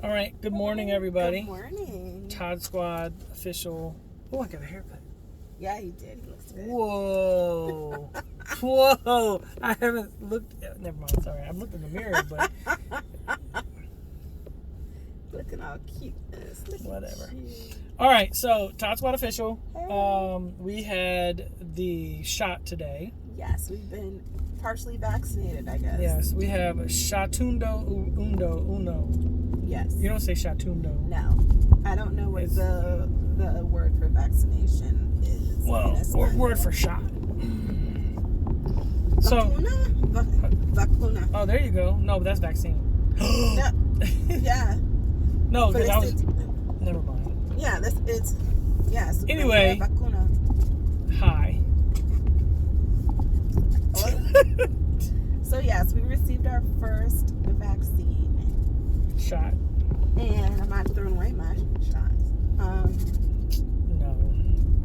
All right, good morning, everybody. Good morning. Todd Squad official. Oh, I got a haircut. Yeah, he did. He looks good. Whoa. Whoa. I haven't looked. Never mind. Sorry. I've looked in the mirror, but. Looking all cute. Whatever. All right, so Todd Squad official. Hey. We had the shot today. Yes, we've been partially vaccinated, I guess. Yes, we have Shatundo Uno. Yes. You don't say Shatundo. No. I don't know what the word for vaccination is. Well, word for shot. So. Vacuna. Oh, there you go. No, but that's vaccine. No. Yeah. No, But because I was. Never mind. Yeah, it's. Yes. Anyway. Vacuna. Hi. So yes, we received our first vaccine. Shot. And I'm not throwing away my shots. No,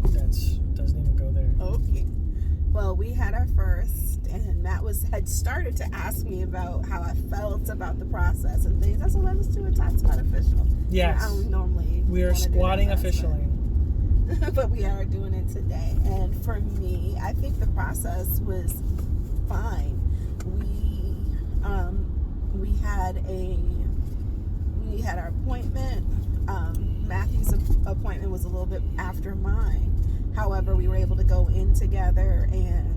that doesn't even go there. Okay. Well, we had our first, and Matt had started to ask me about how I felt about the process and things. That's what I was doing. Todd Squad official. Yes. I don't normally. We are squatting officially. But we are doing it today. And for me, I think the process was fine. We had our appointment. Matthew's appointment was a little bit after mine. However, we were able to go in together and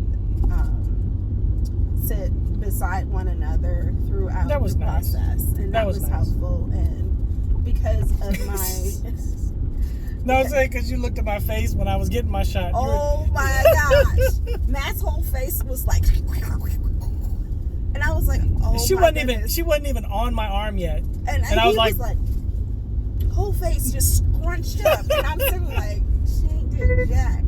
sit beside one another throughout the process. Nice. And that was nice. Helpful. And because of my... No, I'm saying because you looked at my face when I was getting my shot. Oh my gosh. Matt's whole face was like... And I was like, oh she my wasn't goodness. She wasn't even on my arm yet. And I was like... whole face just scrunched up. And I'm sitting like, she ain't did jack.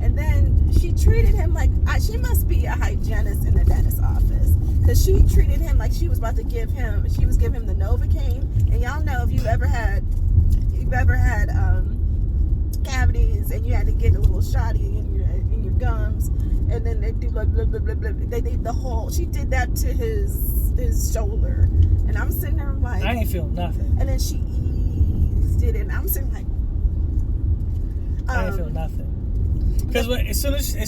And then she treated him like, she must be a hygienist in the dentist office. Because she treated him like she was about to give him, she was giving him the Novocaine. And y'all know if you've ever had cavities and you had to get a little shotty in your gums, and then they do blah blah blah blah blah. They did the whole. She did that to his shoulder, and I'm sitting there like, I ain't feel nothing. And then she eased it, and I'm sitting like, I ain't feel nothing. Because as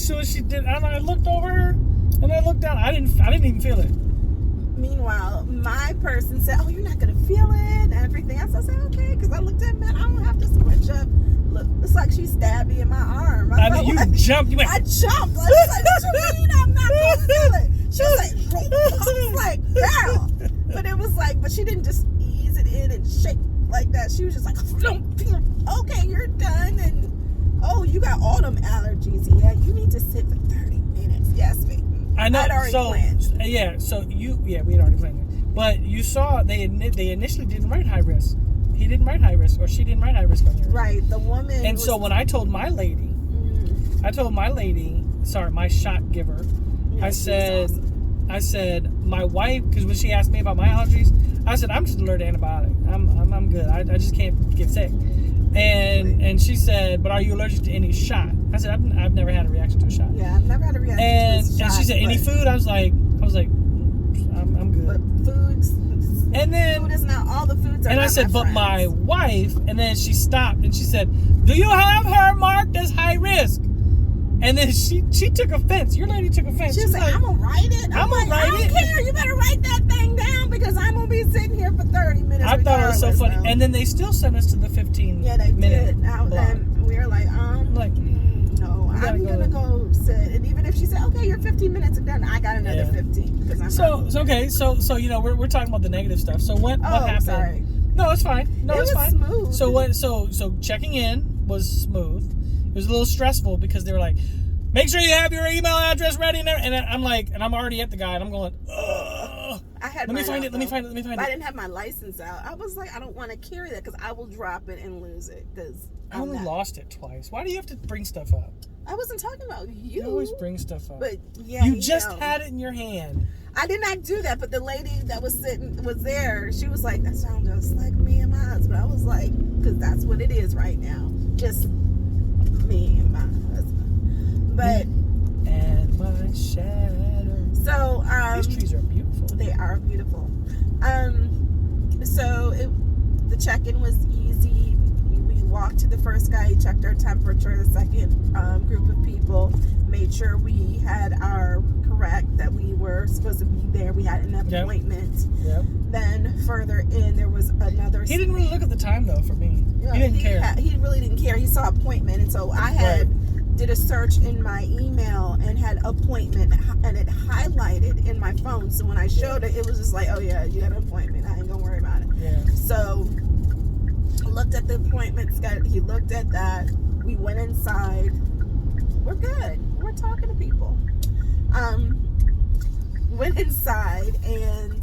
soon as she did, I looked over her and I looked down. I didn't even feel it. Meanwhile, my person said, "Oh, you're not gonna feel it," and everything else. I said, "Okay," because I looked at Matt. I don't have to scrunch up. Look, it's like she stabbed me in my arm. I mean, you jumped. You went. I jumped. I was like, "What you mean I'm not gonna feel it?" She was like, I was like, "Girl," but it was like, but she didn't just ease it in and shake like that. She was just like, "Okay, you're done," and oh, you got all them allergies. Yeah, you need to sit for 30 minutes. Yes, baby. I know. I'd already planned. Yeah. So we had already planned it. But you saw they initially didn't write high risk. He didn't write high risk, or she didn't write high risk on yours. Right. The woman. And so when I told my lady, my shot giver, yeah, I said, my wife, because when she asked me about my allergies, I said, I'm just allergic to antibiotic. I'm good. I just can't get sick. And she said, but are you allergic to any shot? I said, I've never had a reaction to a shot. Yeah, I've never had a reaction to a shot. And she said, any food? I was like, I'm good. But foods. And then food is not all the foods. And I said, but my wife. And then she stopped and she said, do you have her marked as high risk? And then she took offense. Your lady took offense. She was like, I'm gonna write it. I'm gonna write it. I don't care. You better write that thing down because I'm gonna be sitting here for 30 minutes. I thought it was so funny. And then they still sent us to the 15 Yeah, they minute did. And we were like, no, I'm gonna go sit. And even if she said, okay, you're 15 minutes and done, I got another 15 because I'm So you know we're talking about the negative stuff. So what happened? Sorry. No, it's fine. No, it it's was fine. Smooth. So checking in was smooth. It was a little stressful because they were like, make sure you have your email address ready, and I'm like, and I'm already at the guy, and I'm going, ugh. Let me find it. I didn't have my license out. I was like, I don't want to carry that because I will drop it and lose it. Because I only lost it twice. Why do you have to bring stuff up? I wasn't talking about you. You always bring stuff up. But yeah, you just had it in your hand. I did not do that, but the lady that was there. She was like, that sounds just like me and my husband. I was like, because that's what it is right now. Just me and my husband. But and my shadow. So these trees are beautiful. They are beautiful. So the check-in was easy. We walked to the first guy, he checked our temperature. The second group of people made sure we had our correct, that we were supposed to be there. We had an appointment. Yep. Then further in, there was another. He didn't really look at the time though. For me, he didn't care. He really didn't care. He saw appointment, and so I had did a search in my email and had appointment, and it highlighted in my phone. So when I showed it, it was just like, oh yeah, you had an appointment. I ain't gonna worry about it. Yeah. So I looked at the appointment schedule. He looked at that. We went inside. We're good. We're talking to people. Went inside, and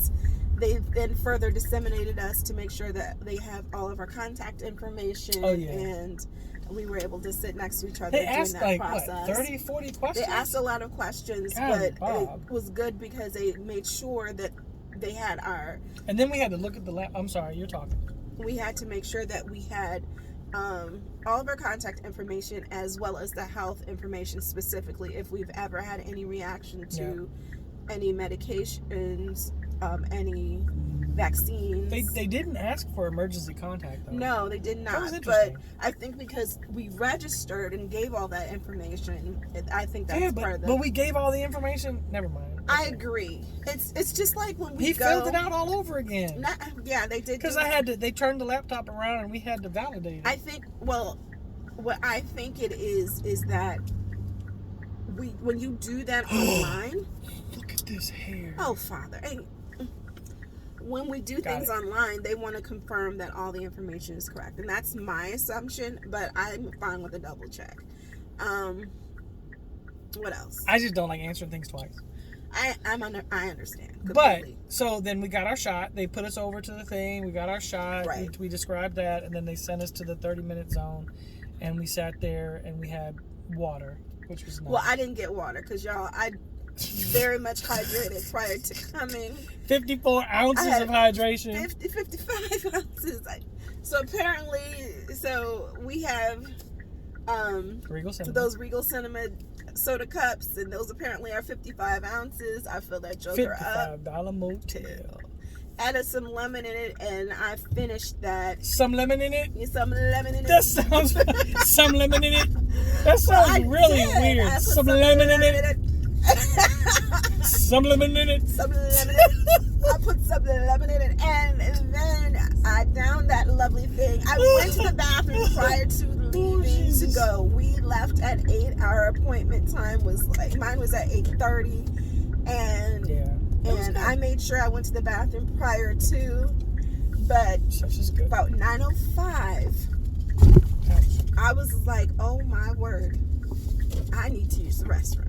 they then further disseminated us to make sure that they have all of our contact information. Oh, yeah. And we were able to sit next to each other They during asked that like process. what, 30, 40 questions? They asked a lot of questions, God, but it was good because they made sure that they had our. And then we had to look at the lab. I'm sorry, you're talking. We had to make sure that we had all of our contact information, as well as the health information, specifically if we've ever had any reaction to any medications, any vaccines. They didn't ask for emergency contact though. No, they did That was not. interesting. But I think because we registered and gave all that information, I think that's part of the. But we gave all the information. Never mind. I agree. It's just like when we He go. filled it out all over again. Yeah, they did. Because I had to. They turned the laptop around and we had to validate it. I think. Well, what I think it is that when you do that online. Look at this hair. Oh, Father. Hey, when we do things online, they want to confirm that all the information is correct. And that's my assumption, but I'm fine with a double check. What else? I just don't like answering things twice. I understand completely. But, so then we got our shot. They put us over to the thing. We got our shot. Right. We described that. And then they sent us to the 30-minute zone. And we sat there and we had water, which was nice. Well, I didn't get water because, y'all, I very much hydrated prior to coming. 54 ounces of hydration. 55 ounces. So apparently, we have Regal Cinema. those Regal Cinema soda cups, and those apparently are 55 ounces. I fill that joker up. $55 motel. Added some lemon in it, and I finished that. Some lemon in it? Some lemon in it. That sounds... some lemon in it? That sounds really weird. Some lemon in it? Some lemon in it? Some lemon in it. I put some lemon in it, and then I downed that lovely thing. I went to the bathroom prior to leaving to go. We left at 8. Our appointment time was mine was at 8:30, and I made sure I went to the bathroom prior to, but about 9:05, I was like, oh my word, I need to use the restroom.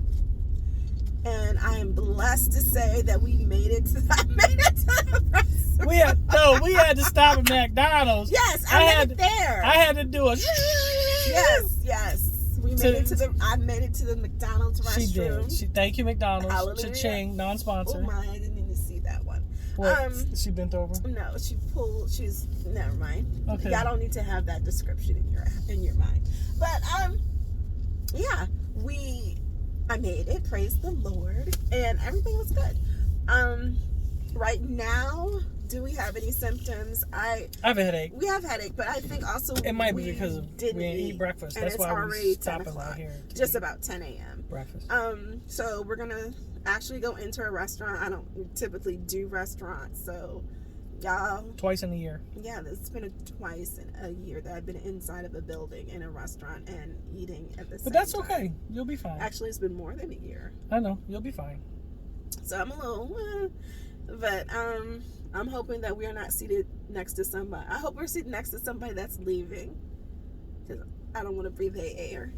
And I am blessed to say that we made it to the restroom. We had to stop at McDonald's. Yes, I made it there. I had to do a... Yes. I made it to the McDonald's restroom. She did. Thank you, McDonald's. Hallelujah. Cha-ching, non-sponsor. Oh my, I didn't even see that one. What? She bent over? No, she's never mind. Okay. Y'all don't need to have that description in your mind. But yeah, I made it, praise the Lord, and everything was good. Right now, do we have any symptoms? I have a headache. We have headache, but I think also it might be because we didn't eat breakfast. That's why we're stopping right here. Just about 10 a.m. Breakfast. So we're gonna actually go into a restaurant. I don't typically do restaurants, so y'all. Twice in a year. Yeah, it's been twice in a year that I've been inside of a building in a restaurant and eating at the same time. But that's okay. You'll be fine. Actually, it's been more than a year. I know. You'll be fine. So I'm a little, but I'm hoping that we're not seated next to somebody. I hope we're seated next to somebody that's leaving, because I don't want to breathe their air.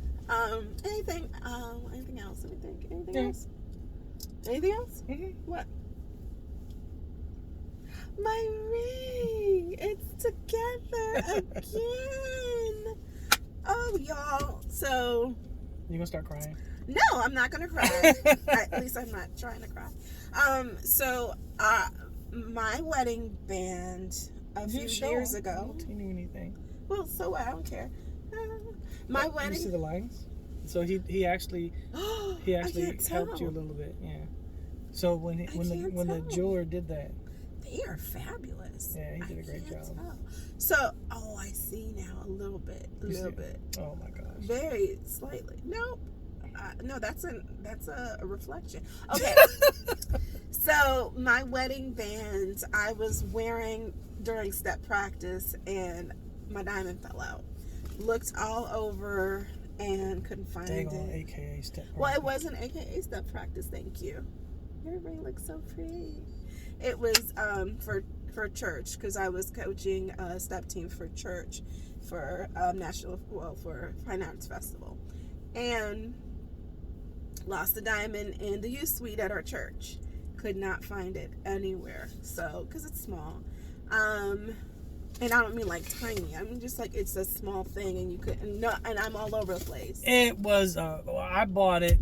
Anything else? Anything else? Anything else? Mm-hmm. What? My ring! It's together again! Oh, y'all. So... You gonna start crying? No, I'm not gonna cry. At least I'm not trying to cry. My wedding band a few years ago... I don't tell you anything. Well, so what? I don't care. My wedding... You see the lines? So he actually helped you a little bit, yeah. So when the jeweler did that, They are fabulous. Yeah, he did a great job. Tell. So, I see now a little bit. Oh my gosh. Very slightly. Nope. No, that's a reflection. Okay. So my wedding band I was wearing during step practice, and my diamond fell out. Looked all over and couldn't find it. AKA step practice. Well, it wasn't AKA step practice. Thank you. Your ring looks so pretty. It was for church, because I was coaching a step team for church for for Fine Arts Festival, and lost the diamond in the youth suite at our church. Could not find it anywhere. So, because it's small, and I don't mean like tiny. I mean just like it's a small thing, and you couldn't. No, and I'm all over the place. It was. I bought it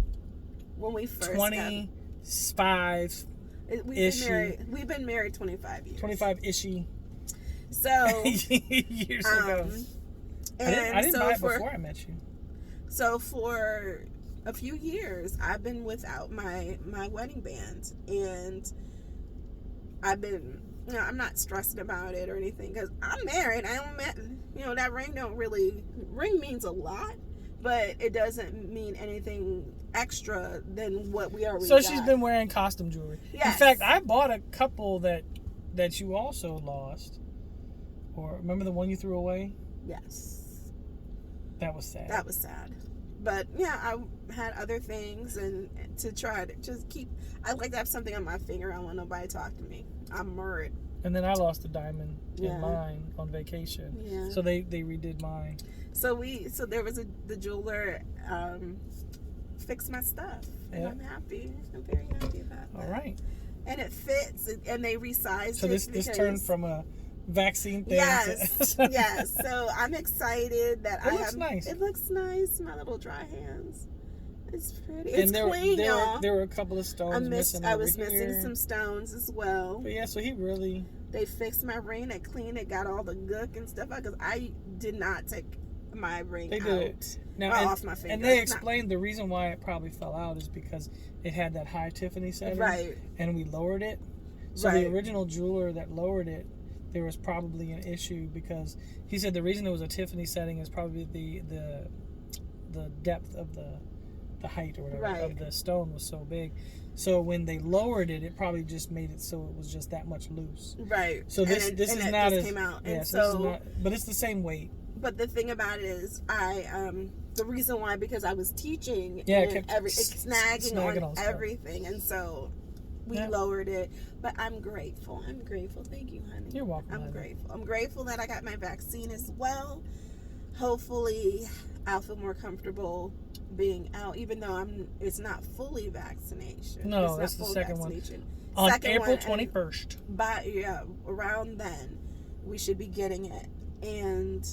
When we first 25. We've been married 25 years. 25-ishy. So years ago. I didn't buy it before I met you. So for a few years, I've been without my wedding band, and I've been, I'm not stressing about it or anything, because I'm married. I don't, that ring means a lot, but it doesn't mean anything extra than what we already got. She's been wearing costume jewelry. Yes. In fact, I bought a couple that you also lost. Or remember the one you threw away? Yes. That was sad. That was sad. But yeah, I had other things, and to try to just keep. I like to have something on my finger. I don't want nobody to talk to me. I'm worried. And then I lost a diamond in mine on vacation. Yeah. So they redid mine. So there was the jeweler fixed my stuff, and I'm happy. I'm very happy about that. All right. And it fits, and they resized it. So this turned from a vaccine thing. Yes, yes. So I'm excited that it looks nice. It looks nice. My little dry hands. It's pretty. And it's clean, y'all. There were a couple of stones missing. I was missing some stones as well. But yeah, so he really. They fixed my ring. They cleaned it. Got all the gook and stuff out, because I did not take my ring out. They did. Now, off my finger. And they explained the reason why it probably fell out is because it had that high Tiffany setting. Right. And we lowered it. So the original jeweler that lowered it, there was probably an issue, because he said the reason it was a Tiffany setting is probably the depth of the height or whatever of the stone was so big. So when they lowered it, it probably just made it so it was just that much loose. Right. So this is not as came out. Yeah, and so this is not, but it's the same weight. But the thing about it is, the reason why, because I was teaching, yeah, and it's snagging on everything, and so we lowered it. But I'm grateful. Thank you, honey. You're welcome. I'm grateful. I'm grateful that I got my vaccine as well. Hopefully, I'll feel more comfortable being out, even though it's not fully vaccination. No, that's the second one. On April 21st. Around then, we should be getting it. And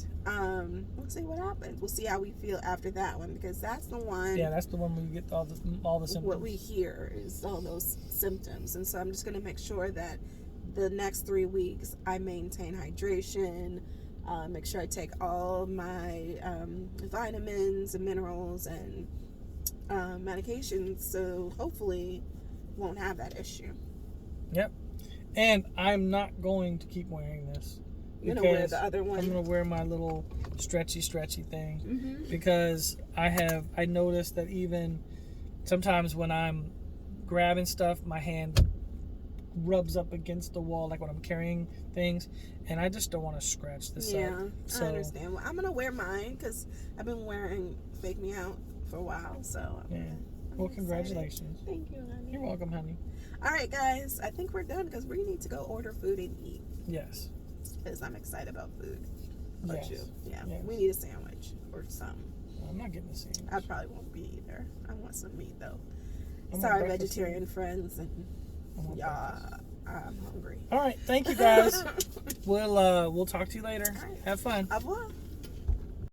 we'll see what happens. We'll see how we feel after that one, because that's the one. Yeah, that's the one where you get all the symptoms. What we hear is all those symptoms, and so I'm just going to make sure that the next 3 weeks I maintain hydration, make sure I take all my vitamins and minerals and medications, so hopefully won't have that issue. Yep. And I'm not going to keep wearing this. You're going to wear the other one? I'm going to wear my little stretchy thing. Mm-hmm. Because I noticed that even sometimes when I'm grabbing stuff, my hand rubs up against the wall, like when I'm carrying things, and I just don't want to scratch this up. Yeah, I understand. Well, I'm going to wear mine, because I've been wearing Fake Me Out for a while, so Well, congratulations. Thank you, honey. You're welcome, honey. All right, guys, I think we're done, because we need to go order food and eat. Yes. Because I'm excited about food. Yes. You? Yeah. Yes. We need a sandwich or something. I'm not getting a sandwich. I probably won't be either. I want some meat, though. Sorry, vegetarian friends, and I'm hungry. All right, thank you guys. We'll talk to you later. Right. Have fun. Au revoir.